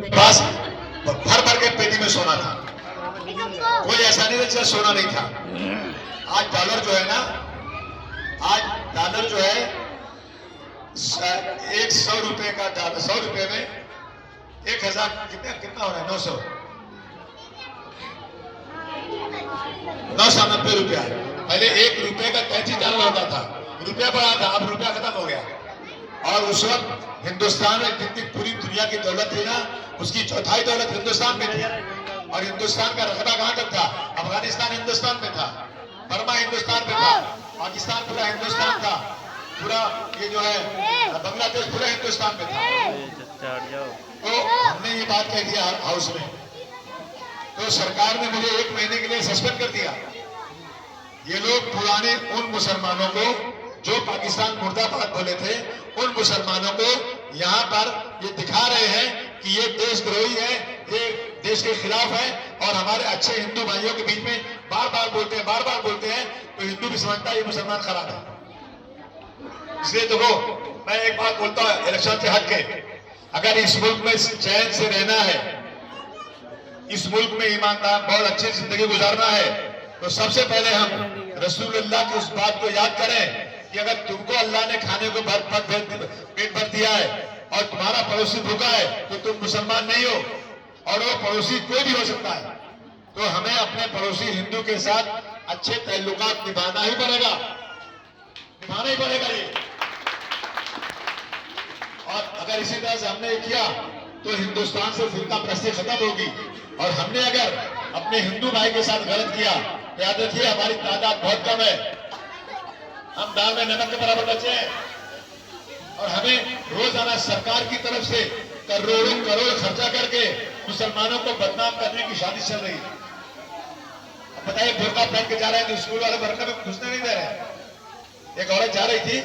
पास भर भर के पेटी में सोना था, कोई ऐसा नहीं था सोना नहीं था। आज डॉलर जो है ना, आज डॉलर जो है 100 रुपए का डॉलर, 100 रुपए में 1000 कितना हो रहा है? 990 रुपया। पहले 1 रुपए का 33 डॉलर होता था, रुपया बढ़ा था, अब रुपया खत्म हो गया। और उस वक्त हिंदुस्तान में जितनी पूरी दुनिया की दौलत थी ना, उसकी चौथाई दौलत हिंदुस्तान में थी। और हिंदुस्तान का रकबा कहां तक था? अफगानिस्तान हिंदुस्तान में था, बर्मा हिंदुस्तान में था, पाकिस्तान पूरा हिंदुस्तान था, पूरा ये जो है बांग्लादेश पूरा हिंदुस्तान में था। तो हमने ये बात कह दिया हाउस में, तो सरकार ने मुझे 1 महीने के लिए सस्पेंड कर दिया। ये लोग पुराने उन मुसलमानों को जो पाकिस्तान मुर्दाबाद बोले थे, उन मुसलमानों को यहाँ पर ये दिखा रहे हैं कि ये देशद्रोही है, ये देश के खिलाफ है। और हमारे अच्छे हिंदू भाइयों के बीच में बार बार बोलते हैं, तो हिंदू भी समझता है ये मुसलमान खराब है। इसलिए देखो, मैं एक बात बोलता हूँ इलेक्शन से हट के, अगर इस मुल्क में चैन से रहना है, इस मुल्क में ईमानदार बहुत अच्छी जिंदगी गुजारना है, तो सबसे पहले हम रसूलुल्लाह की उस बात को याद करें कि अगर तुमको अल्लाह ने खाने को पेट भर दिया है और तुम्हारा पड़ोसी भूखा है, तो तुम मुसलमान नहीं हो। और वो पड़ोसी कोई भी हो सकता है। तो हमें अपने पड़ोसी हिंदू के साथ अच्छे ताल्लुकात निभाना ही पड़ेगा ये। और अगर इसी तरह से हमने किया तो हिंदुस्तान से फिरका प्रस्ती खत्म होगी। और हमने अगर अपने हिंदू भाई के साथ गलत किया तो याद रखिए हमारी तादाद बहुत कम है, हम दाल में नमक के बराबर बचे हैं। और हमें रोजाना सरकार की तरफ से करोड़ों करोड़ खर्चा करके मुसलमानों को बदनाम करने की शादी चल रही है। अब बताइए, बुर्का पहन के जा रहे हैं तो स्कूल वाले बुर्का में घुसने नहीं दे रहे। एक औरत जा रही थी,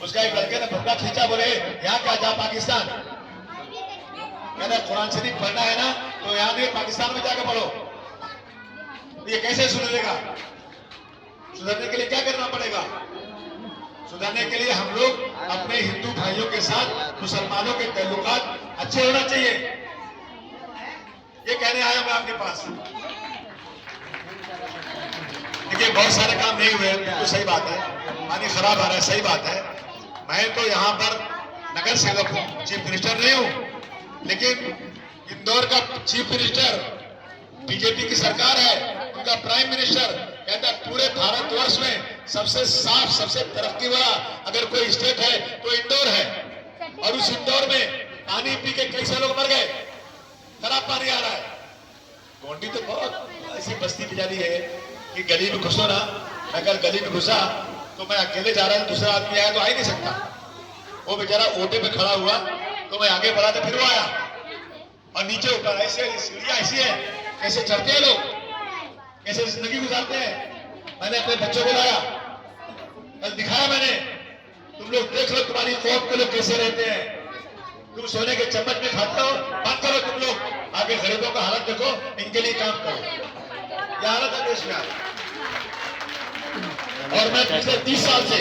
उसका एक लड़के ने बुर्का खींचा, बोले यहाँ क्या जा पाकिस्तान? कहना कुरान शरीफ पढ़ना है ना, तो यहाँ नहीं पाकिस्तान में जाकर पढ़ो। ये कैसे सुधरेगा? सुधरने के लिए क्या करना पड़ेगा? सुधरने के लिए हम लोग अपने हिंदू भाइयों के साथ मुसलमानों के ताल्लुकात अच्छे होना चाहिए। ये कहने आया मैं आपके पास। देखिए, बहुत सारे काम नहीं हुए, तो सही बात है, पानी खराब आ रहा है, सही बात है। मैं तो यहाँ पर नगर सेवक हूँ, चीफ मिनिस्टर नहीं हूँ, लेकिन इंदौर का चीफ मिनिस्टर बीजेपी की सरकार है, उनका प्राइम मिनिस्टर कहता है पूरे भारतवर्ष में सबसे साफ, सबसे तरक्की वाला अगर कोई स्टेट है तो इंदौर है। और उस इंदौर में पानी पी के कैसे लोग मर गए, खराब पानी आ रहा है। गोंडी तो बहुत ऐसी बस्ती बिजारी है कि गली में घुसो ना, अगर गली में घुसा तो मैं अकेले जा रहा हूं, दूसरा आदमी आया तो आ ही नहीं सकता। वो बेचारा ओटे पे खड़ा हुआ तो मैं आगे बढ़ा तो फिर वो आया और नीचे ऊपर। ऐसे सीढ़ियां ऐसी है, कैसे चढ़ते हैं लोग, कैसे जिंदगी गुजारते हैं। मैंने अपने बच्चों को लाया, कल दिखाया मैंने, तुम लोग देख लो तुम्हारी कौम के लोग कैसे रहते हैं। तुम सोने के चम्मच में खाते हो, बात करो तुम लोग, आगे गरीबों का हालत देखो, इनके लिए काम करो। यह हालत है देश में। और मैं पिछले 30 साल से